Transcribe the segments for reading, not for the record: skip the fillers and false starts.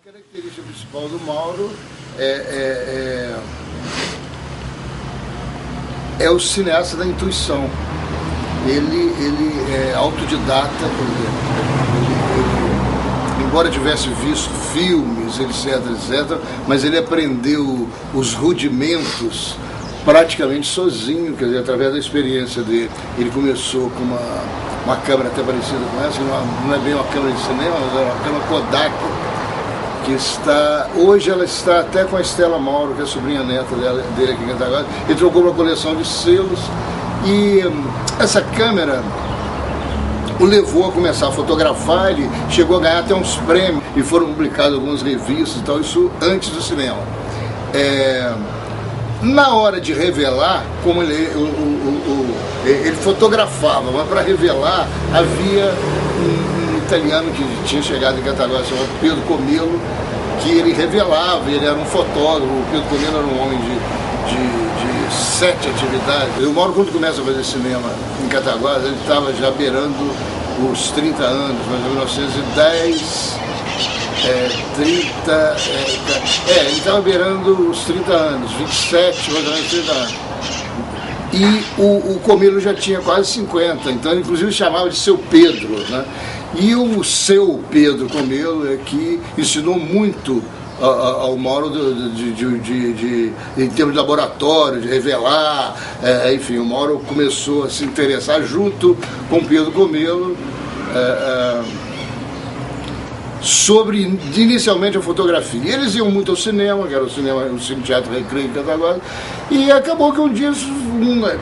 característica principal do Mauro é o cineasta da intuição. Ele é autodidata, por exemplo. Embora tivesse visto filmes, etc., mas ele aprendeu os rudimentos praticamente sozinho, quer dizer, através da experiência dele. Ele começou com uma câmera até parecida com essa, não é bem uma câmera de cinema, mas é uma câmera Kodak, que hoje ela está até com a Estela Mauro, que é a sobrinha neta dele aqui em Cataguases. Ele trocou uma coleção de selos e essa câmera o levou a começar a fotografar. Ele chegou a ganhar até uns prêmios e foram publicadas algumas revistas e tal, isso antes do cinema. Na hora de revelar, como ele fotografava, mas para revelar havia um italiano que tinha chegado em Cataguases, chamado Pedro Comelo, que ele revelava. Ele era um fotógrafo. O Pedro Comelo era um homem de 7 atividades. O Mauro, quando começa a fazer cinema em Cataguases, ele estava já beirando os 30 anos, mas em 1910, ele estava beirando os 30 anos, 27, mais ou menos 30 anos. E o Comelo já tinha quase 50, então ele inclusive chamava de seu Pedro, né? E o seu Pedro Comelo é que ensinou muito ao Mauro em termos de laboratório, de revelar, enfim, o Mauro começou a se interessar junto com o Pedro Comelo sobre, inicialmente, a fotografia. Eles iam muito ao cinema, que era o Cine Teatro Recreio em Cataguases, e acabou que um dia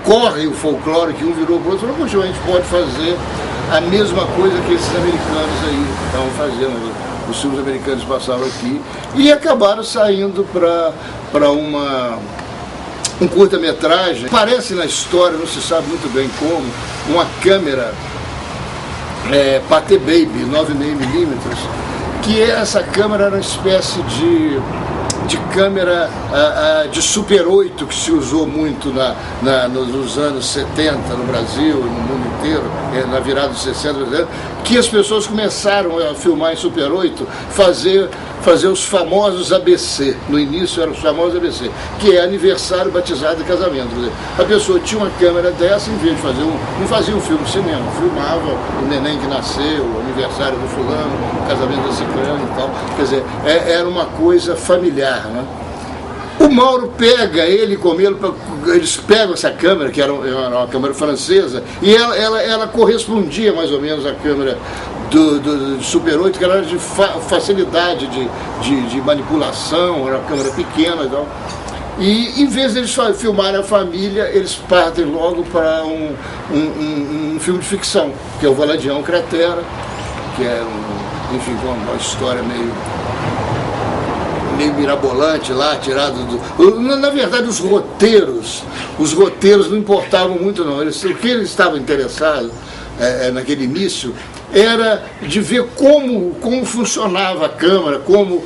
corre o folclore, que um virou para o outro e falou: poxa, a gente pode fazer a mesma coisa que esses americanos aí estavam fazendo. Os filmes americanos passavam aqui e acabaram saindo para um curta-metragem. Aparece na história, não se sabe muito bem como, uma câmera Pathé Baby 9,5mm, que essa câmera era uma espécie de câmera de Super 8 que se usou muito nos anos 70 no Brasil, no mundo inteiro, na virada dos 60, que as pessoas começaram a filmar em Super 8, fazer os famosos ABC. No início eram os famosos ABC, que é aniversário, batizado e casamento. Quer dizer, a pessoa tinha uma câmera dessa, em vez de fazer não fazia um filme de cinema, filmava o neném que nasceu, o aniversário do fulano, o casamento da ciclana e tal. Quer dizer, era uma coisa familiar, né? O Mauro pega, ele e Comelo, eles pegam essa câmera, que era uma câmera francesa, e ela correspondia mais ou menos à câmera do Super 8, que era de facilidade de manipulação, era uma câmera pequena e tal. E em vez de eles filmarem a família, eles partem logo para um filme de ficção, que é o Valadião Cratera, que é, enfim, uma história meio mirabolante lá, tirado Na verdade, os roteiros não importavam muito, não. O que eles estavam interessados naquele início era de ver como funcionava a câmera, como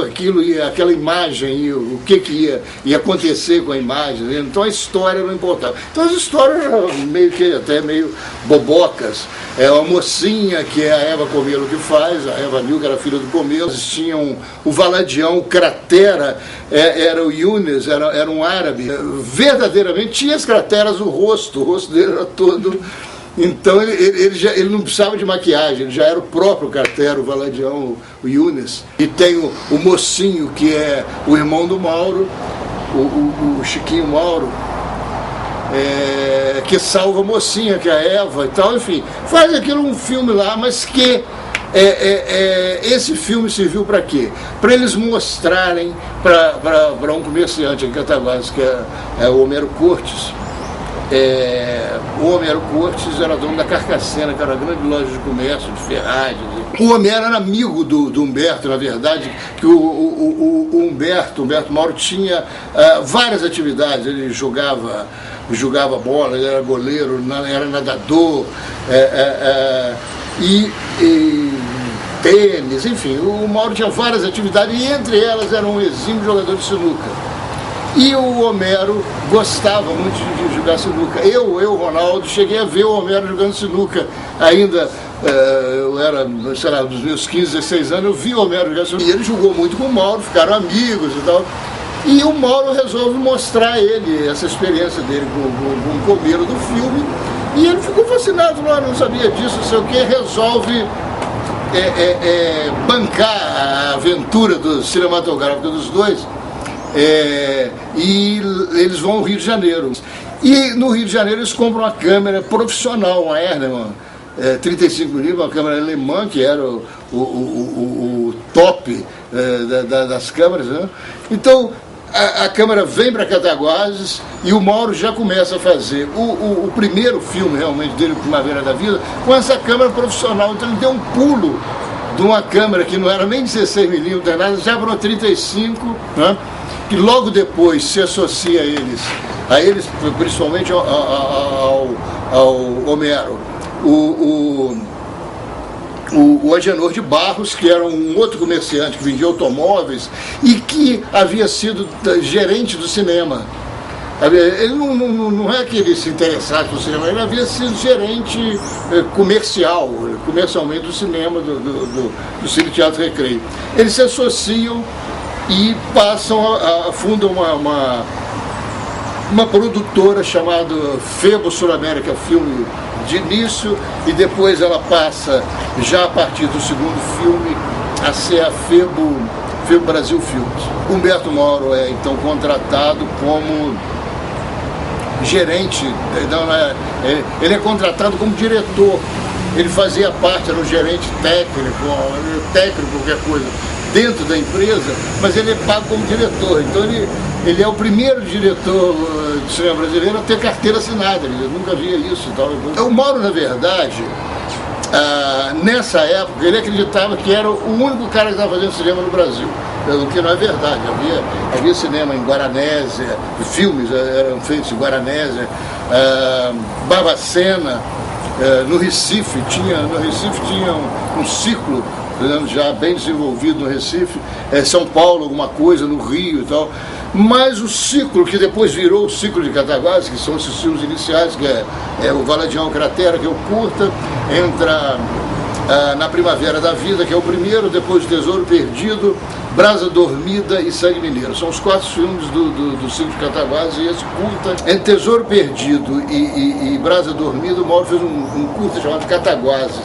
aquilo aquela imagem, o que ia acontecer com a imagem. Então a história não importava. Então as histórias eram até meio bobocas. É uma mocinha, que é a Eva Comelo que faz, a Eva Nil, que era filha do Comelo. Eles tinham o Valadião, o Cratera, era o Younes, era um árabe. Verdadeiramente tinha as crateras no rosto, o rosto dele era todo... Então ele não precisava de maquiagem, ele já era o próprio Cratera, o Valadião, o Younes. E tem o mocinho, que é o irmão do Mauro, o Chiquinho Mauro, que salva a mocinha, que é a Eva e tal, enfim. Faz aquilo um filme lá, mas que esse filme serviu para quê? Para eles mostrarem para um comerciante em Cataguases, que é o Homero Cortes. O Homero Cortes era dono da Carcacena, que era uma grande loja de comércio, de ferragens. O Homero era amigo do Humberto, na verdade, que o Humberto Mauro tinha várias atividades. Ele jogava bola, ele era goleiro, era nadador, e tênis, enfim. O Mauro tinha várias atividades, e entre elas era um exímio jogador de sinuca. E o Homero gostava muito de jogar sinuca. Eu, Ronaldo, cheguei a ver o Homero jogando sinuca ainda eu era, sei lá, dos meus 15, 16 anos, eu vi o Homero e ele jogou muito com o Mauro, ficaram amigos e tal. E o Mauro resolve mostrar a ele essa experiência dele com o comeiro do filme. E ele ficou fascinado, não sabia disso, não sei o que, resolve bancar a aventura cinematográfica dos dois. E eles vão ao Rio de Janeiro. E no Rio de Janeiro eles compram uma câmera profissional, uma Erdmann 35mm, uma câmera alemã, que era o top das câmeras, né? Então a câmera vem para Cataguases e o Mauro já começa a fazer o primeiro filme realmente dele, Primavera da Vida, com essa câmera profissional. Então ele deu um pulo de uma câmera que não era nem 16mm, nada, já para 35, né? Que logo depois se associa a eles principalmente ao Homero, o Agenor de Barros, que era um outro comerciante que vendia automóveis e que havia sido gerente do cinema. Ele não é que ele se interessasse pelo cinema, ele havia sido gerente comercialmente do cinema, do Cine Teatro Recreio. Eles se associam e fundam uma produtora chamada Febo Sul-América Filme de início, e depois ela passa, já a partir do segundo filme, a ser a Febo Brasil Filmes. Humberto Mauro é então contratado como gerente, ele é contratado como diretor, ele fazia parte, era um gerente técnico, qualquer coisa, dentro da empresa, mas ele é pago como diretor. Então ele é o primeiro diretor de cinema brasileiro a ter carteira assinada, ele nunca via isso. O Mauro, na verdade, nessa época, ele acreditava que era o único cara que estava fazendo cinema no Brasil, o que não é verdade. Havia cinema em Guaranésia, filmes eram feitos em Guaranésia, Barbacena, no Recife tinha um ciclo já bem desenvolvido no Recife, São Paulo, alguma coisa, no Rio e tal. Mas o ciclo, que depois virou o ciclo de Cataguases, que são esses filmes iniciais, que é o Valadião Cratera, que é o curta, entra na Primavera da Vida, que é o primeiro, depois o Tesouro Perdido, Brasa Dormida e Sangue Mineiro. São os 4 filmes do ciclo de Cataguases, e esse curta, entre Tesouro Perdido e Brasa Dormida, o Mauro fez um curta chamado Cataguases,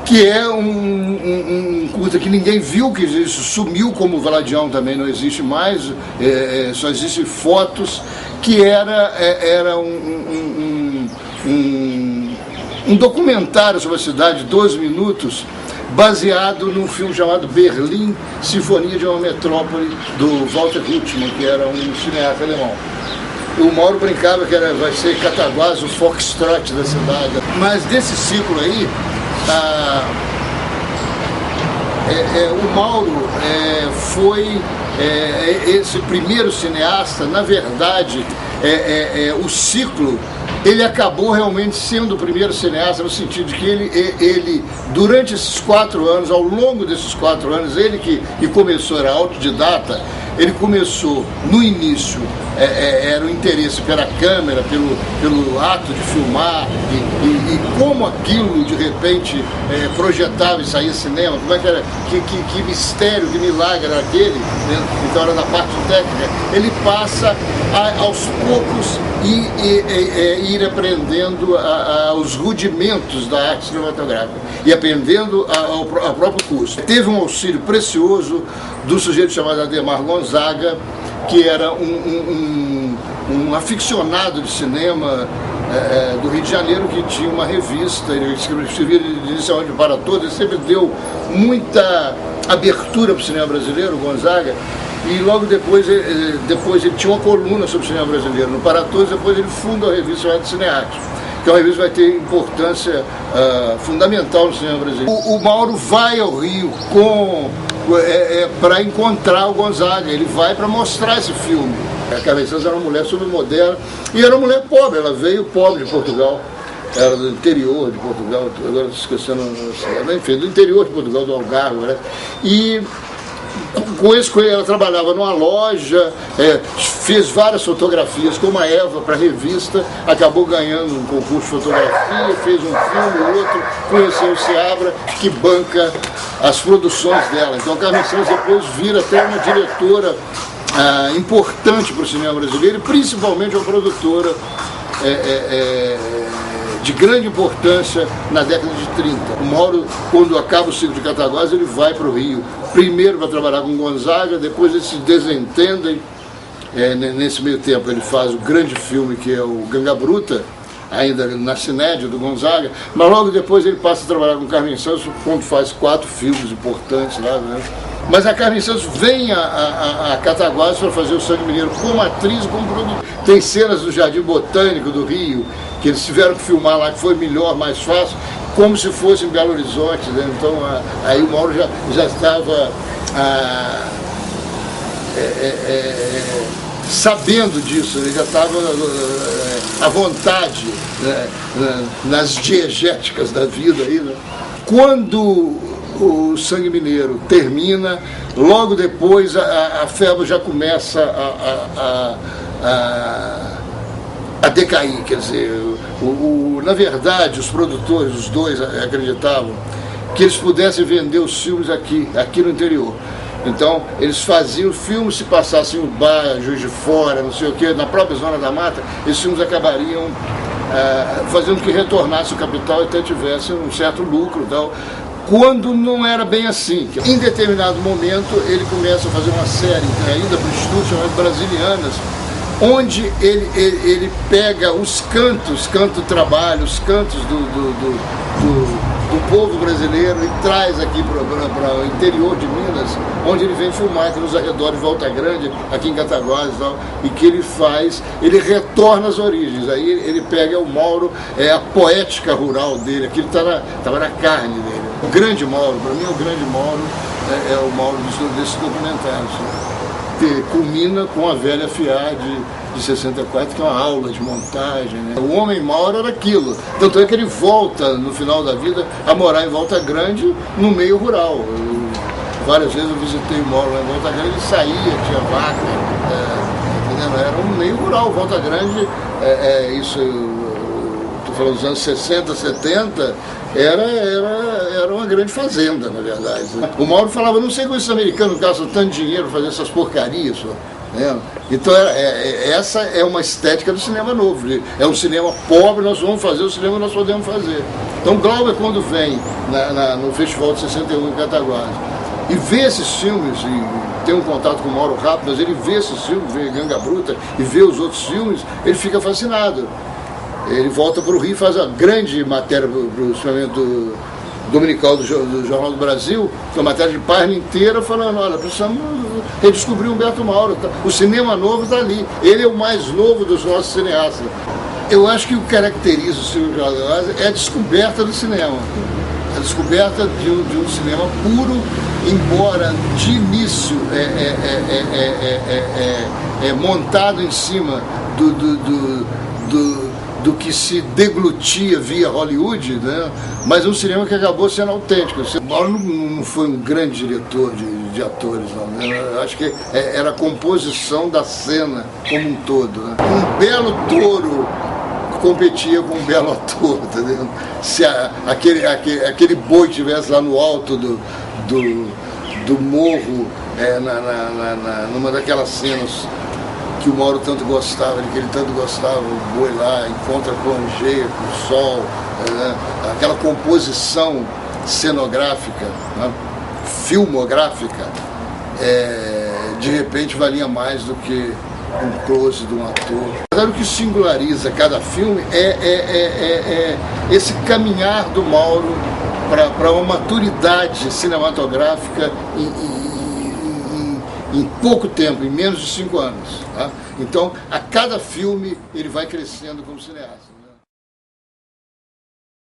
que é um curta que ninguém viu, que isso sumiu, como o Valadião também não existe mais, só existem fotos, que era um documentário sobre a cidade, 12 minutos, baseado num filme chamado Berlim, Sinfonia de uma Metrópole, do Walter Ruttmann, que era um cineasta alemão. O Mauro brincava que vai ser Cataguases, o Foxtrot da cidade. Mas desse ciclo aí, o Mauro foi esse primeiro cineasta. Na verdade, o ciclo, ele acabou realmente sendo o primeiro cineasta, no sentido de que ele durante esses 4 anos, ao longo desses 4 anos, ele que começou, era autodidata, ele começou no início, era o interesse pela câmera, pelo ato de filmar, e como aquilo de repente projetava e saía cinema, como é que era, que mistério, que milagre era aquele, né? Então era na parte técnica. Ele passa aos poucos ir aprendendo os rudimentos da arte cinematográfica e aprendendo ao próprio curso. Teve um auxílio precioso do sujeito chamado Ademar Gonzaga, que era um aficionado de cinema do Rio de Janeiro, que tinha uma revista, ele escrevia inicialmente para todos, ele sempre deu muita abertura para o cinema brasileiro, o Gonzaga, e logo depois ele tinha uma coluna sobre o cinema brasileiro no Para Todos. Depois ele funda a revista chamada Cinearte, que é uma revista que vai ter importância fundamental no cinema brasileiro. O Mauro vai ao Rio para encontrar o Gonzaga, ele vai para mostrar esse filme. A Cabeçança era uma mulher submoderna e era uma mulher pobre, ela veio pobre de Portugal, era do interior de Portugal, agora estou esquecendo, enfim, do interior de Portugal, do Algarve, né? Com isso, ela trabalhava numa loja, fez várias fotografias como a Eva para revista, acabou ganhando um concurso de fotografia, fez um filme, outro, conheceu o Seabra, que banca as produções dela. Então a Carmen Santos depois vira até uma diretora importante para o cinema brasileiro, e principalmente uma produtora de grande importância na década de 30. O Mauro, quando acaba o ciclo de Cataguases, ele vai para o Rio, primeiro para trabalhar com Gonzaga, depois eles se desentendem. Nesse meio tempo ele faz o grande filme que é o Ganga Bruta, ainda na Cinédia do Gonzaga, mas logo depois ele passa a trabalhar com Carmen Santos, quando faz 4 filmes importantes lá, né? Mas a Carmen Santos vem a Cataguases para fazer o Sangue Mineiro como atriz e como produtora. Tem cenas do Jardim Botânico do Rio, que eles tiveram que filmar lá, que foi melhor, mais fácil, como se fosse em Belo Horizonte, né? Então aí o Mauro já estava sabendo disso, ele já estava à vontade, né, nas diegéticas da vida aí, né? Quando o Sangue Mineiro termina, logo depois a FEBA já começa a decair, quer dizer, na verdade os produtores, os dois, acreditavam que eles pudessem vender os filmes aqui no interior. Então eles faziam filmes, se passassem o Bar, Juiz de Fora, não sei o que, na própria Zona da Mata, esses filmes acabariam fazendo que retornasse o capital e até tivesse um certo lucro e tal. Quando não era bem assim. Em determinado momento ele começa a fazer uma série, ainda para o Instituto chamado Brasilianas, onde ele pega os cantos, canto trabalho, os cantos do povo brasileiro e traz aqui para o interior de Minas, onde ele vem filmar aqui nos arredores de Volta Grande, aqui em Cataguases e tal, e que ele retorna às origens. Aí ele pega o Mauro, a poética rural dele, aquilo estava na carne dele. O grande Mauro, para mim o grande Mauro é o Mauro desses documentários, que culmina com a Velha Fiar de 64, que é uma aula de montagem, né? O homem Mauro era aquilo, tanto é que ele volta no final da vida a morar em Volta Grande, no meio rural. Várias vezes eu visitei o Mauro lá em Volta Grande, ele saía, tinha vaca, entendeu? Era um meio rural. Volta Grande, isso, estou falando dos anos 60, 70, era uma grande fazenda, na verdade. O Mauro falava, não sei como esses americanos gastam tanto dinheiro para fazer essas porcarias, né? Então essa é uma estética do cinema novo. É um cinema pobre, nós vamos fazer o cinema que nós podemos fazer. Então Glauber, quando vem no Festival de 61 em Cataguases e vê esses filmes, e tem um contato com o Mauro rápido, mas ele vê esses filmes, vê Ganga Bruta e vê os outros filmes, ele fica fascinado. Ele volta para o Rio e faz a grande matéria para o suplemento dominical do Jornal do Brasil, que é uma matéria de página inteira, falando, olha, precisamos redescobrir Humberto Mauro, o cinema novo está ali, ele é o mais novo dos nossos cineastas. Eu acho que o que caracteriza o cinema de Cataguases é a descoberta do cinema, a descoberta de um cinema puro, embora de início montado em cima do que se deglutia via Hollywood, né? Mas um cinema que acabou sendo autêntico. O Mauro não foi um grande diretor de atores, não, né? Eu acho que era a composição da cena como um todo, né? Um belo touro competia com um belo ator, tá vendo? Se aquele boi estivesse lá no alto do morro, numa daquelas cenas que o Mauro tanto gostava, que ele tanto gostava, o boi lá encontra plongeia com o sol, né? Aquela composição cenográfica, né? Filmográfica, de repente valia mais do que um close de um ator. O que singulariza cada filme é esse caminhar do Mauro para uma maturidade cinematográfica em pouco tempo, em menos de 5 anos. Tá? Então, a cada filme, ele vai crescendo como cineasta.